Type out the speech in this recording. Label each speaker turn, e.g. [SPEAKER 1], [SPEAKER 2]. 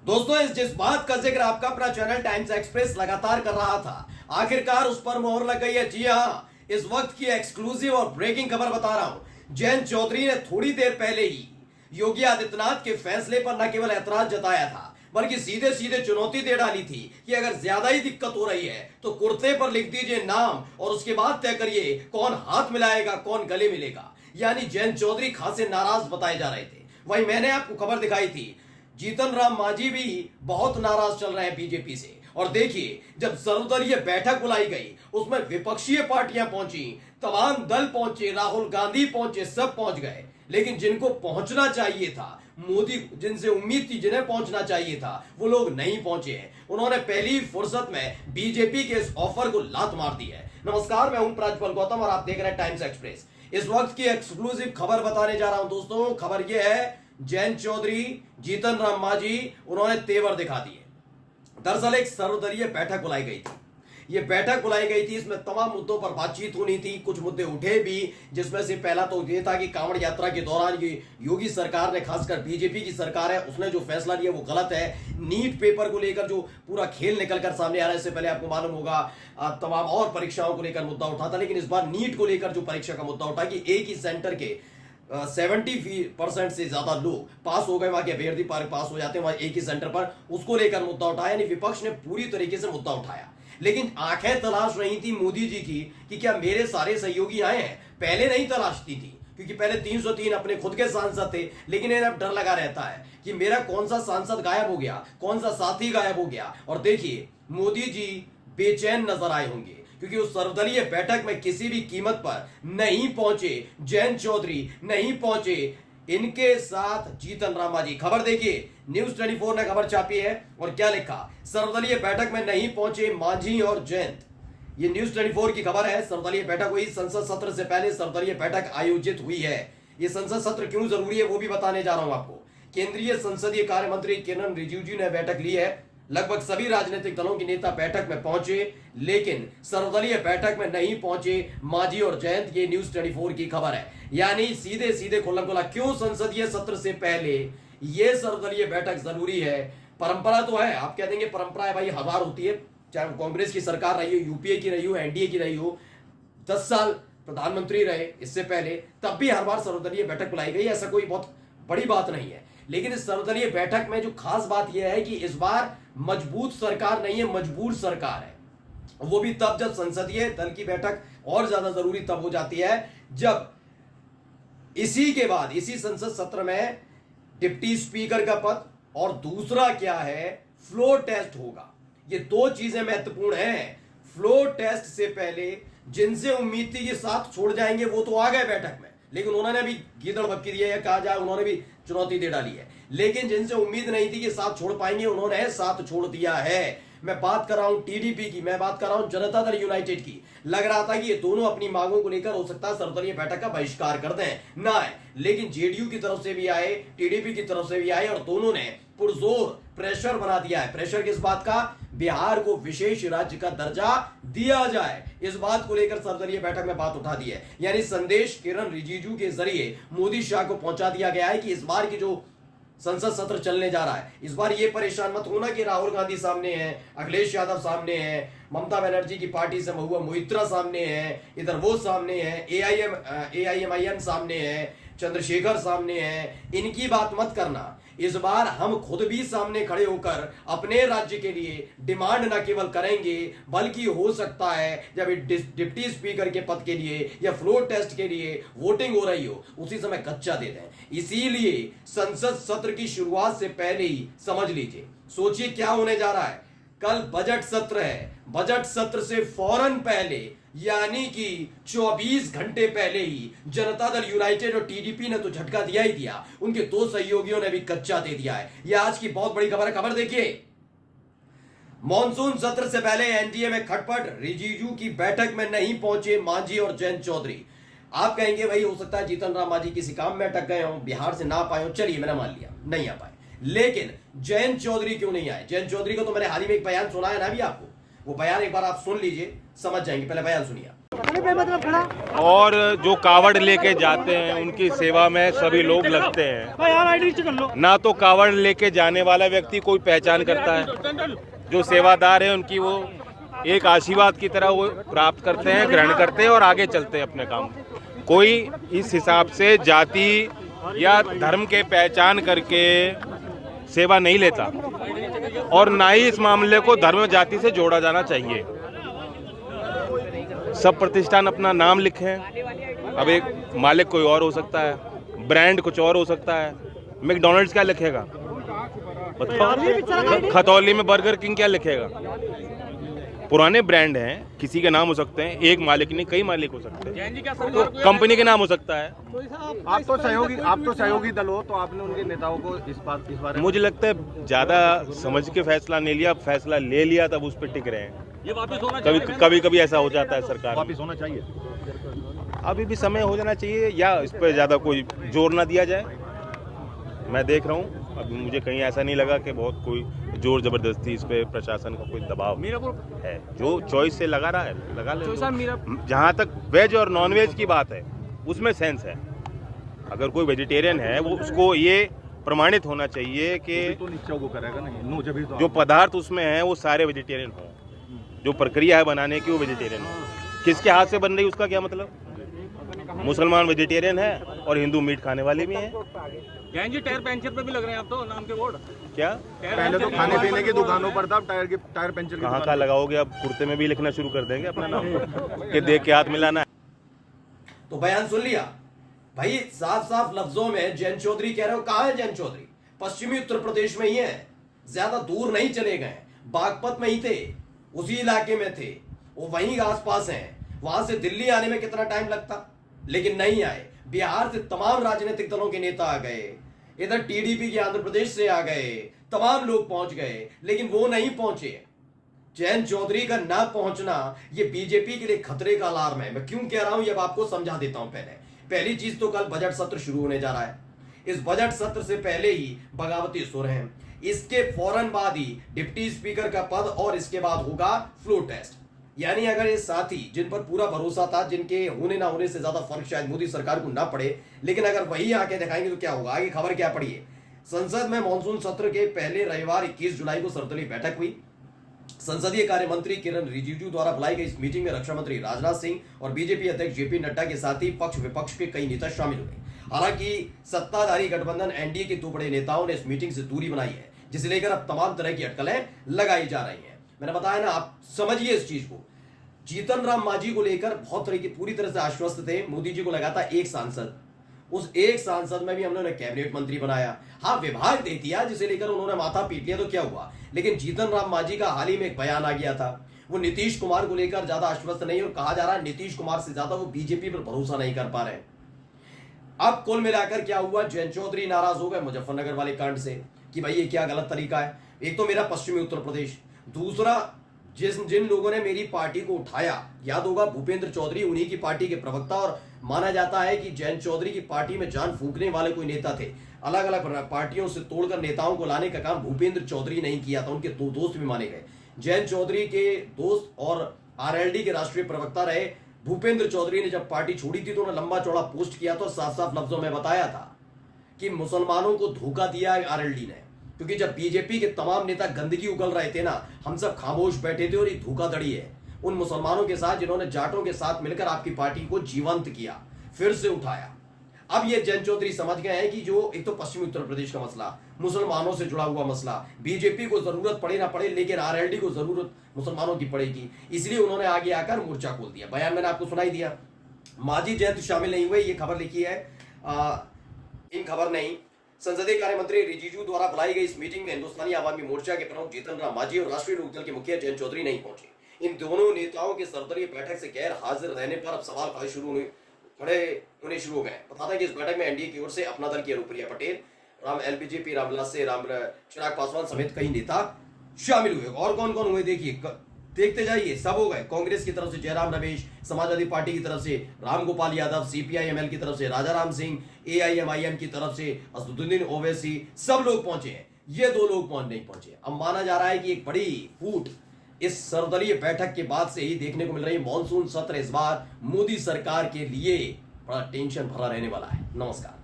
[SPEAKER 1] दोस्तों, जिस बात का जिक्र आपका अपना चैनल टाइम्स एक्सप्रेस लगातार कर रहा था, आखिरकार उस पर मोहर लग गई है। जी हाँ, इस वक्त की एक्सक्लूसिव और ब्रेकिंग खबर बता रहा हूं। जयंत चौधरी ने थोड़ी देर पहले ही योगी आदित्यनाथ के फैसले पर न केवल ऐतराज जताया था, बल्कि सीधे सीधे चुनौती दे डाली थी कि अगर ज्यादा ही दिक्कत हो रही है तो कुर्ते पर लिख दीजिए नाम और उसके बाद तय करिए कौन हाथ मिलाएगा, कौन गले मिलेगा। यानी जयंत चौधरी खासे नाराज बताए जा रहे थे। वहीं मैंने आपको खबर दिखाई थी, जीतन राम मांझी भी बहुत नाराज चल रहे हैं बीजेपी से। और देखिए, जब सर्वदलीय बैठक बुलाई गई, उसमें विपक्षीय पार्टियां पहुंची, तमाम दल पहुंचे, राहुल गांधी पहुंचे, सब पहुंच गए। लेकिन जिनको पहुंचना चाहिए था, मोदी जिनसे उम्मीद थी जिन्हें पहुंचना चाहिए था, वो लोग नहीं पहुंचे हैं। उन्होंने पहली फुर्सत में बीजेपी के इस ऑफर को लात मार दी है। नमस्कार, मैं हूं प्राजपल गौतम और आप देख रहे हैं टाइम्स एक्सप्रेस। इस वक्त की एक्सक्लूसिव खबर बताने जा रहा हूं दोस्तों। खबर यह है, जयंत चौधरी, जीतन राम मांझी, उन्होंने तेवर दिखा दिए। दरअसल एक सर्वदलीय बैठक बुलाई गई थी। ये बैठक बुलाई गई थी, इसमें तमाम मुद्दों पर बातचीत होनी थी। कुछ मुद्दे उठे भी, जिसमें से पहला तो ये था कि कांवड़ यात्रा के दौरान ये योगी सरकार ने, खासकर बीजेपी की सरकार है, उसने जो फैसला लिया वो गलत है। नीट पेपर को लेकर जो पूरा खेल निकल कर सामने आ रहा है, इससे पहले आपको मालूम होगा तमाम और परीक्षाओं को लेकर मुद्दा उठा था, लेकिन इस बार नीट को लेकर जो परीक्षा का मुद्दा उठा कि एक ही सेंटर के 70% से ज्यादा लोग पास हो गए, वहां के अभ्यर्थी पास हो जाते हैं वहां एक ही सेंटर पर, उसको लेकर मुद्दा उठाया। यानी विपक्ष ने पूरी तरीके से मुद्दा उठाया, लेकिन आंखें तलाश रही थी मोदी जी की कि क्या मेरे सारे सहयोगी आए हैं। पहले नहीं तलाशती थी, क्योंकि पहले 303 अपने खुद के सांसद थे, लेकिन इन्हें अब डर लगा रहता है कि मेरा कौन सा सांसद गायब हो गया, कौन सा साथी गायब हो गया। और देखिए, मोदी जी बेचैन नजर आए होंगे, क्योंकि उस सर्वदलीय बैठक में किसी भी कीमत पर नहीं पहुंचे जयंत चौधरी, नहीं पहुंचे इनके साथ जीतन राम मांझी। खबर देखिए, न्यूज 24 ने खबर छापी है और क्या लिखा, सर्वदलीय बैठक में नहीं पहुंचे मांझी और जयंत। ये न्यूज 24 की खबर है। सर्वदलीय बैठक हुई, संसद सत्र से पहले सर्वदलीय बैठक आयोजित हुई है। ये संसद सत्र क्यों जरूरी है वो भी बताने जा रहा हूं आपको। केंद्रीय संसदीय कार्य मंत्री किरण रिजिजू ने बैठक ली है। लगभग सभी राजनीतिक दलों के नेता बैठक में पहुंचे, लेकिन सर्वदलीय बैठक में नहीं पहुंचे मांझी और जयंत। ये न्यूज 24 की खबर है। यानी सीधे सीधे खुल्लम खुल्ला क्यों संसदीय सत्र से पहले ये सर्वदलीय बैठक जरूरी है। परंपरा तो है, आप कह देंगे परंपरा है भाई, हजार होती है, चाहे कांग्रेस की सरकार रही हो, यूपीए की रही हो, एनडीए की रही हो, 10 साल प्रधानमंत्री रहे इससे पहले, तब भी हर बार सर्वदलीय बैठक बुलाई गई, ऐसा कोई बहुत बड़ी बात नहीं है। लेकिन इस सर्वदलीय बैठक में जो खास बात यह है कि इस बार मजबूत सरकार नहीं है, मजबूर सरकार है। वो भी तब जब संसदीय दल की बैठक और ज्यादा जरूरी तब हो जाती है जब इसी के बाद इसी संसद सत्र में डिप्टी स्पीकर का पद और दूसरा क्या है, फ्लोर टेस्ट होगा। ये दो चीजें महत्वपूर्ण हैं। फ्लोर टेस्ट से पहले जिनसे उम्मीद थी कि साथ छोड़ जाएंगे वो तो आ गए बैठक में, लेकिन उन्होंने भी गीदड़ भक्की दिया है, कहा जाए उन्होंने भी चुनौती दे डाली है। लेकिन जिनसे उम्मीद नहीं थी कि साथ छोड़ पाएंगे, उन्होंने साथ छोड़ दिया है। मैं बात कर रहा हूं टीडीपी की, मैं बात कर रहा हूं जनता दल यूनाइटेड की। लग रहा था कि ये दोनों अपनी मांगों को लेकर हो सकता है सर्वदलीय बैठक का बहिष्कार कर दें, ना आए, लेकिन जेडीयू की तरफ से भी आए, टीडीपी की तरफ से भी आए और दोनों ने पुरजोर प्रेशर बना दिया है। प्रेशर किस बात का, बिहार को विशेष राज्य का दर्जा दिया जाए, इस बात को लेकर सर्वदलीय बैठक में बात उठा दी है। यानी संदेश किरण रिजिजू के जरिए मोदी शाह को पहुंचा दिया गया है कि इस बार की जो संसद सत्र चलने जा रहा है, इस बार ये परेशान मत होना कि राहुल गांधी सामने है, अखिलेश यादव सामने है, ममता बनर्जी की पार्टी से महुआ मोइत्रा सामने है, इधर वो सामने है, एआईएमआईएम सामने है, चंद्रशेखर सामने है, इनकी बात मत करना। इस बार हम खुद भी सामने खड़े होकर अपने राज्य के लिए डिमांड न केवल करेंगे, बल्कि हो सकता है जब डिप्टी स्पीकर के पद के लिए या फ्लोर टेस्ट के लिए वोटिंग हो रही हो, उसी समय कच्चा दे दें। इसीलिए संसद सत्र की शुरुआत से पहले ही समझ लीजिए, सोचिए क्या होने जा रहा है। कल बजट सत्र है, बजट सत्र से फौरन पहले यानी कि 24 घंटे पहले ही जनता दल यूनाइटेड और टीडीपी ने तो झटका दिया ही दिया, उनके दो सहयोगियों ने भी कच्चा दे दिया है। यह आज की बहुत बड़ी खबर है। खबर देखिए, मॉनसून सत्र से पहले एनडीए में खटपट, रिजिजू की बैठक में नहीं पहुंचे मांझी और जयंत चौधरी। आप कहेंगे भाई हो सकता है जीतन राम मांझी किसी काम में अटक गए हो, बिहार से ना पाए हो, चलिए मैंने मान लिया नहीं आ पाए, लेकिन जयंत चौधरी क्यों नहीं आए। जयंत चौधरी को तो मैंने हाल ही में एक बयान सुनाया ना भी आपको, वो बयान एक बार आप सुन लीजिए, समझ जाएंगे। पहले बयान सुनिए।
[SPEAKER 2] और जो कावड़ लेके जाते हैं उनकी सेवा में सभी लोग लगते हैं। ना तो कावड़ लेके जाने वाला व्यक्ति कोई पहचान करता है, जो सेवादार है उनकी वो एक आशीर्वाद की तरह वो प्राप्त करते हैं, ग्रहण करते हैं और आगे चलते हैं अपने काम। कोई इस हिसाब से जाति या धर्म के पहचान करके सेवा नहीं लेता और ना ही इस मामले को धर्म जाति से जोड़ा जाना चाहिए। सब प्रतिष्ठान अपना नाम लिखें। अब एक मालिक कोई और हो सकता है, ब्रांड कुछ और हो सकता है। मैकडॉनल्ड्स क्या लिखेगा, खतौली में बर्गर किंग क्या लिखेगा? पुराने ब्रांड हैं, किसी के नाम हो सकते हैं, एक मालिक नहीं कई मालिक हो सकते हैं, तो कंपनी के नाम हो सकता है।
[SPEAKER 3] आप तो सहयोगी दल हो, तो आपने उनके नेताओं को इस बारे में
[SPEAKER 2] मुझे लगता है ज्यादा समझ के फैसला नहीं लिया, फैसला ले लिया तब उस पर टिक रहे हैं।
[SPEAKER 3] ये वापस होना चाहिए।
[SPEAKER 2] कभी ऐसा हो जाता है, सरकार
[SPEAKER 3] वापस होना चाहिए।
[SPEAKER 2] अभी भी समय हो जाना चाहिए या इस पर ज्यादा कोई जोर ना दिया जाए। मैं देख रहा हूँ अभी मुझे कहीं ऐसा नहीं लगा कि बहुत कोई जोर जबरदस्ती इस पे प्रशासन का कोई दबाव है। जो चॉइस से लगा रहा है लगा ले। जहाँ तक वेज और नॉन वेज की बात है उसमें सेंस है। अगर कोई वेजिटेरियन है वो उसको ये प्रमाणित होना चाहिए कि
[SPEAKER 3] तो निश्चय वो करेगा नहीं, जब तो
[SPEAKER 2] जो पदार्थ उसमें है वो सारे वेजिटेरियन हो, जो प्रक्रिया है बनाने की वो वेजिटेरियन हो। किसके हाथ से बन रही उसका क्या मतलब? मुसलमान वेजिटेरियन है और हिंदू मीट खाने वाले भी हैं।
[SPEAKER 3] जी टायर पंचर पे भी लग रहे हैं आप तो नाम के बोर्ड।
[SPEAKER 2] क्या
[SPEAKER 3] पहले तो खाने पीने की दुकानों पर था, टायर पंचर
[SPEAKER 2] कहाँ का लगाओगे? अब कुर्ते में भी लिखना शुरू कर देंगे अपना नाम कि देख के हाथ मिलाना।
[SPEAKER 1] तो बयान सुन लिया भाई, साफ साफ लफ्जों में जैन चौधरी कह रहे हो। कहाँ है जैन चौधरी? पश्चिमी उत्तर प्रदेश में ही है, ज्यादा दूर नहीं चले गए, बागपत में ही थे, उसी इलाके में थे, वो वहीं आसपास हैं। वहां से दिल्ली आने में कितना टाइम लगता, लेकिन नहीं आए। बिहार से तमाम राजनीतिक दलों के नेता आ गए, इधर टीडीपी के आंध्र प्रदेश से आ गए, तमाम लोग पहुंच गए, लेकिन वो नहीं पहुंचे। जैन चौधरी का ना पहुंचना ये बीजेपी के लिए खतरे का अलार्म है। मैं क्यों कह रहा हूं ये अब आपको समझा देता हूं। पहली चीज तो कल बजट सत्र शुरू होने जा रहा है। इस बजट सत्र से पहले ही बगावती सुर हैं, इसके फौरन बाद ही डिप्टी स्पीकर का पद और इसके बाद होगा फ्लोर टेस्ट। यानी अगर ये साथी जिन पर पूरा भरोसा था, जिनके होने ना होने से ज्यादा फर्क शायद मोदी सरकार को ना पड़े, लेकिन अगर वही आके दिखाएंगे तो क्या होगा? आगे खबर क्या पड़ी है? संसद में मानसून सत्र के पहले रविवार 21 जुलाई को सर्वदलीय बैठक हुई। संसदीय कार्य मंत्री किरण रिजिजू द्वारा बुलाई गई इस मीटिंग में रक्षा मंत्री राजनाथ सिंह और बीजेपी अध्यक्ष जेपी नड्डा के साथ ही पक्ष विपक्ष के कई नेता शामिल हुए। हालांकि सत्ताधारी गठबंधन एनडीए के दो बड़े नेताओं ने इस मीटिंग से दूरी बनाई है, जिसे लेकर अब तमाम तरह की अटकलें लगाई जा रही हैं। मैंने बताया ना, आप समझिए इस चीज को। जीतन राम मांझी को लेकर बहुत तरह की पूरी तरह से आश्वस्त थे। मोदी जी को लगा था एक सांसद, उस एक सांसद में भी हमने उन्हें कैबिनेट मंत्री बनाया, हाँ विभाग दे दिया, जिसे लेकर उन्होंने माथा पीट लिया तो क्या हुआ। लेकिन जीतन राम मांझी का हाल ही में एक बयान आ गया था, वो नीतीश कुमार को लेकर ज्यादा आश्वस्त नहीं, और कहा जा रहा है नीतीश कुमार से ज्यादा वो बीजेपी पर भरोसा नहीं कर पा रहे। अब कुल मिलाकर क्या हुआ, जैन चौधरी नाराज हो गए मुजफ्फरनगर वाले कांड से कि भाई ये क्या गलत तरीका है। एक तो मेरा पश्चिमी उत्तर प्रदेश, दूसरा जिन लोगों ने मेरी पार्टी को उठाया, याद होगा भूपेंद्र चौधरी उन्हीं की पार्टी के प्रवक्ता, और माना जाता है कि जैन चौधरी की पार्टी में जान फूंकने वाले कोई नेता थे। अलग अलग पार्टियों से तोड़कर नेताओं को लाने का काम भूपेंद्र चौधरी नहीं किया था, उनके दो दोस्त भी माने गए। जैन चौधरी के दोस्त और आरएलडी के राष्ट्रीय प्रवक्ता रहे भूपेंद्र चौधरी ने जब पार्टी छोड़ी थी तो उन्होंने लंबा चौड़ा पोस्ट किया था और साफ साफ लफ्जों में बताया था कि मुसलमानों को धोखा दिया है आरएलडी ने, क्योंकि जब बीजेपी के तमाम नेता गंदगी उगल रहे थे ना, हम सब खामोश बैठे थे, और ये धोखाधड़ी है उन मुसलमानों के साथ जिन्होंने जाटों के साथ मिलकर आपकी पार्टी को जीवंत किया, फिर से उठाया। अब ये जैन चौधरी समझ गए हैं कि जो एक तो पश्चिमी उत्तर प्रदेश का मसला, मुसलमानों से जुड़ा हुआ मसला, बीजेपी को जरूरत पड़े ना पड़े लेकिन आरएलडी को जरूरत मुसलमानों की पड़ेगी, इसलिए उन्होंने आगे आकर मोर्चा खोल दिया। बयान मैंने आपको सुनाई दिया। मांझी जैन शामिल नहीं हुए, ये खबर लिखी है इन खबर नहीं। संसदीय कार्य मंत्री रिजिजू द्वारा बुलाई गई इस मीटिंग में हिंदुस्तानी आवामी मोर्चा के प्रमुख जीतन राम मांझी और राष्ट्रीय लोकदल के मुखिया जैन चौधरी नहीं पहुंचे। इन दोनों नेताओं के सर्वदलीय बैठक से गैर हाजिर रहने पर अब सवाल खड़े होने शुरू हो गए। बता दें कि इस बैठक में एनडीए की ओर से अपना दल की अनुप्रिया पटेल, एलबीजेपी रामविलास से चिराग पासवान समेत कई नेता शामिल हुए। और कौन कौन हुए देखिए, देखते जाइए, सब हो गए। कांग्रेस की तरफ से जयराम रमेश, समाजवादी पार्टी की तरफ से राम गोपाल यादव, सीपीआईएमएल की तरफ से राजाराम सिंह, एआईएमआईएम की तरफ से असदुद्दीन ओवैसी, सब लोग पहुंचे हैं। ये दो लोग नहीं पहुंचे। अब माना जा रहा है कि एक बड़ी फूट इस सर्वदलीय बैठक के बाद से ही देखने को मिल रही मॉनसून सत्र इस बार मोदी सरकार के लिए बड़ा टेंशन भरा रहने वाला है। नमस्कार।